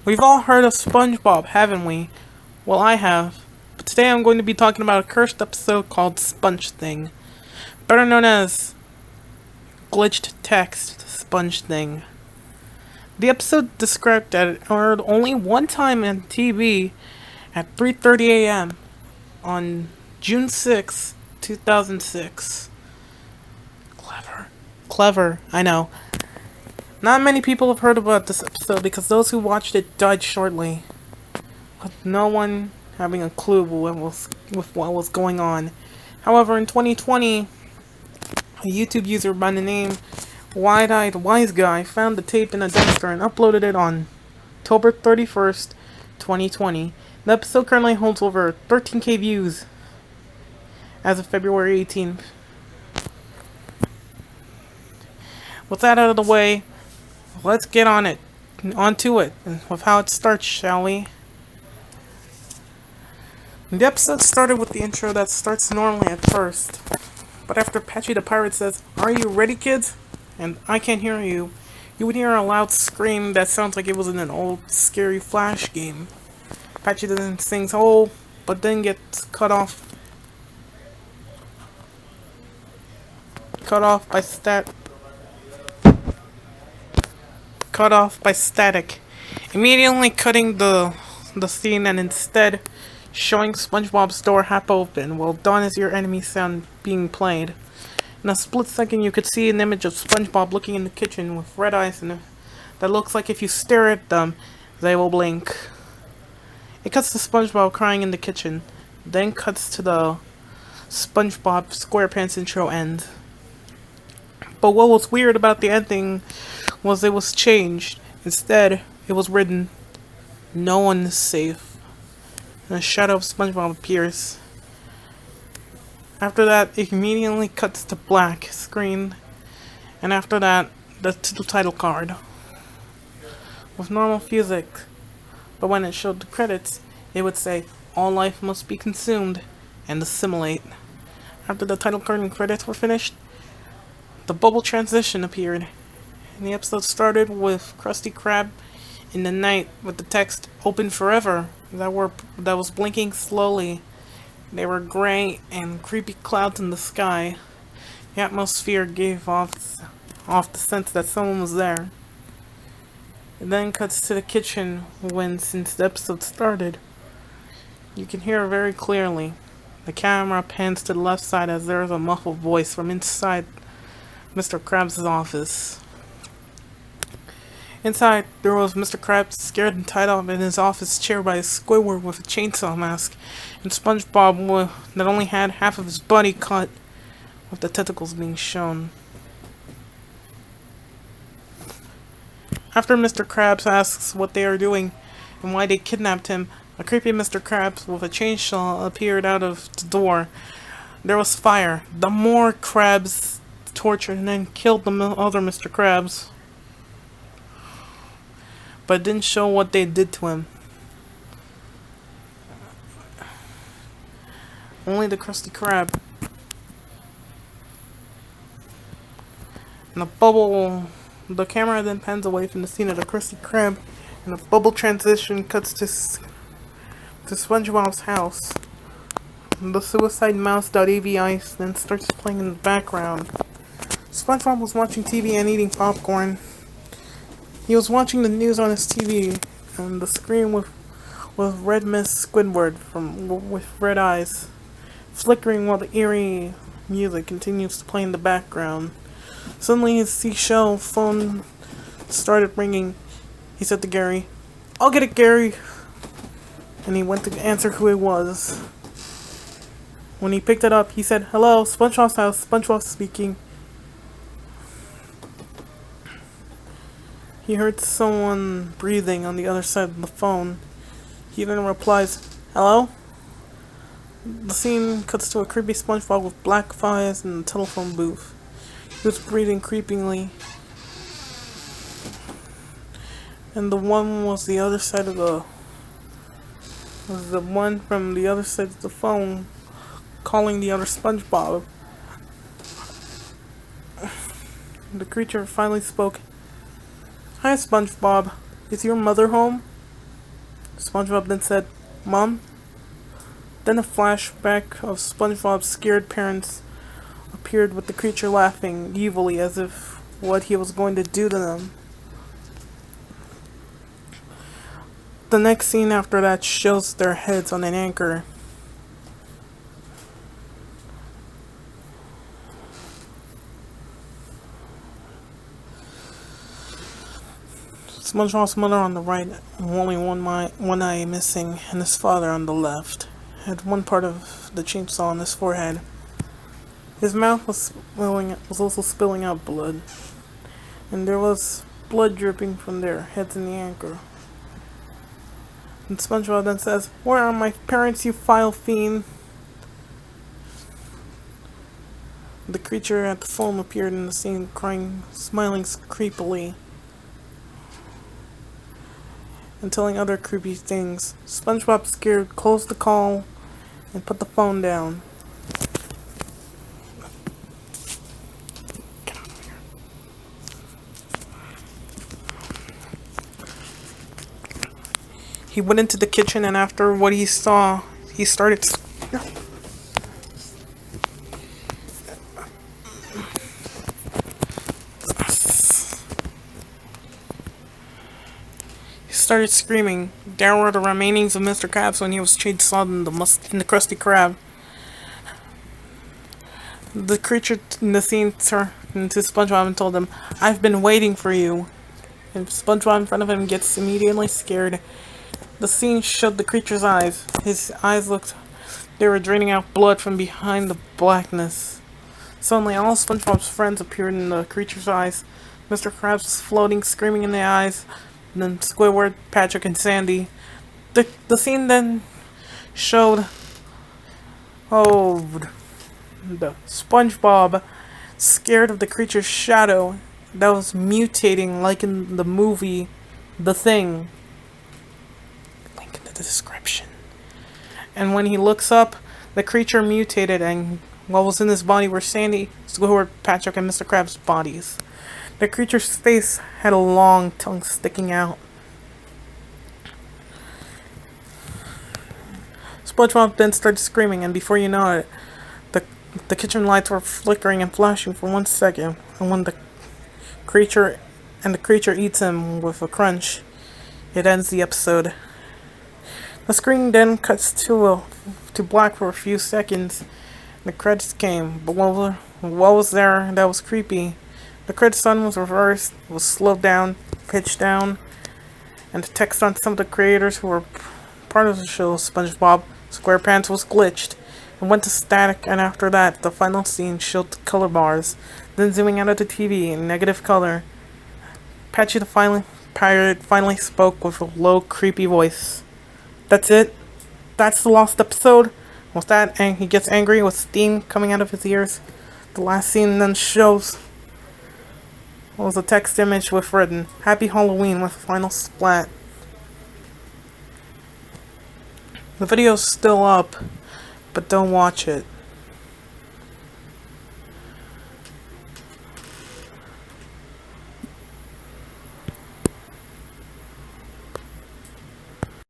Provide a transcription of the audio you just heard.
We've all heard of SpongeBob, haven't we? Well, I have. But today I'm going to be talking about a cursed episode called Sponge Thing, better known as Glitched Text Sponge Thing. The episode described that it aired only one time on TV at 3:30 a.m. on June 6, 2006. Clever. Clever, I know. Not many people have heard about this episode because those who watched it died shortly, with no one having a clue with what was going on. However, in 2020, a YouTube user by the name Wide-Eyed Wise Guy found the tape in a dumpster and uploaded it on October 31st, 2020. The episode currently holds over 13k views as of February 18th. With that out of the way, let's get onto it, and with how it starts, shall we? The episode started with the intro that starts normally at first, but after Patchy the Pirate says, "Are you ready, kids?" and "I can't hear you," you would hear a loud scream that sounds like it was in an old, scary Flash game. Patchy then sings "Oh," but then gets cut off by static, immediately cutting the scene and instead showing SpongeBob's door half open while "Dawn is your enemy" sound being played. In a split second, you could see an image of SpongeBob looking in the kitchen with red eyes that looks like if you stare at them, they will blink. It cuts to SpongeBob crying in the kitchen, then cuts to the SpongeBob SquarePants intro end. But what was weird about the ending was it was changed. Instead, it was written, "No one is safe," and a shadow of SpongeBob appears. After that, it immediately cuts to black screen, and after that, to the title card with normal music. But when it showed the credits, it would say, "All life must be consumed and assimilate." After the title card and credits were finished, the bubble transition appeared, and the episode started with Krusty Krab in the night with the text "Open Forever" that was blinking slowly. There were gray and creepy clouds in the sky. The atmosphere gave off the sense that someone was there. It then cuts to the kitchen when, since the episode started, you can hear very clearly. The camera pans to the left side as there is a muffled voice from inside Mr. Krabs' office. Inside, there was Mr. Krabs scared and tied up in his office chair by a Squidward with a chainsaw mask, and SpongeBob that only had half of his body cut, with the tentacles being shown. After Mr. Krabs asks what they are doing and why they kidnapped him, a creepy Mr. Krabs with a chainsaw appeared out of the door. There was fire. The more Krabs tortured and then killed the other Mr. Krabs, but didn't show what they did to him. Only the Krusty Krab. And the camera then pans away from the scene of the Krusty Krab, and the bubble transition cuts to SpongeBob's house. The Suicide Mouse.avi then starts playing in the background. SpongeBob was watching TV and eating popcorn. He was watching the news on his TV, and the screen with red mist Squidward with red eyes, flickering while the eerie music continues to play in the background. Suddenly, his seashell phone started ringing. He said to Gary, "I'll get it, Gary." And he went to answer who it was. When he picked it up, he said, "Hello, SpongeBob's house, SpongeBob speaking." He heard someone breathing on the other side of the phone. He then replies, "Hello?" The scene cuts to a creepy SpongeBob with black eyes in the telephone booth. He was breathing creepily, and the one was the other side of the one from the other side of the phone calling the other SpongeBob. The creature finally spoke. "Hi, SpongeBob. Is your mother home?" SpongeBob then said, "Mom?" Then a flashback of SpongeBob's scared parents appeared with the creature laughing evilly as if what he was going to do to them. The next scene after that shows their heads on an anchor. SpongeBob's mother on the right, only one eye missing, and his father on the left had one part of the chainsaw on his forehead. His mouth was also spilling out blood, and there was blood dripping from their heads in the anchor. And SpongeBob then says, "Where are my parents, you vile fiend?" The creature at the phone appeared in the scene, crying, smiling creepily, and telling other creepy things. SpongeBob, scared, closed the call and put the phone down. He went into the kitchen, and after what he saw, he started screaming. There were the remainings of Mr. Krabs when he was chainsawed in the Krusty Krab. The creature in the scene turned to SpongeBob and told him, "I've been waiting for you." And SpongeBob in front of him gets immediately scared. The scene showed the creature's eyes. His eyes looked... They were draining out blood from behind the blackness. Suddenly, all SpongeBob's friends appeared in the creature's eyes. Mr. Krabs was floating, screaming in the eyes. And then Squidward, Patrick, and Sandy. The scene then showed... the SpongeBob, scared of the creature's shadow that was mutating like in the movie The Thing. Link in the description. And when he looks up, the creature mutated, and what was in his body were Sandy, Squidward, Patrick, and Mr. Krabs' bodies. The creature's face had a long tongue sticking out. SpongeBob then started screaming, and before you know it, the kitchen lights were flickering and flashing for 1 second, and when the creature eats him with a crunch, it ends the episode. The screen then cuts to black for a few seconds. The credits came, but what was there that was creepy? The credit sign was reversed, was slowed down, pitched down, and the text on some of the creators who were part of the show, SpongeBob SquarePants, was glitched and went to static, and after that, the final scene showed the color bars, then zooming out of the TV in negative color. Patchy the pirate finally spoke with a low, creepy voice. "That's it? That's the lost episode?" With that, and he gets angry with steam coming out of his ears. The last scene then shows was a text image with written, "Happy Halloween" with a final splat. The video's still up, but don't watch it.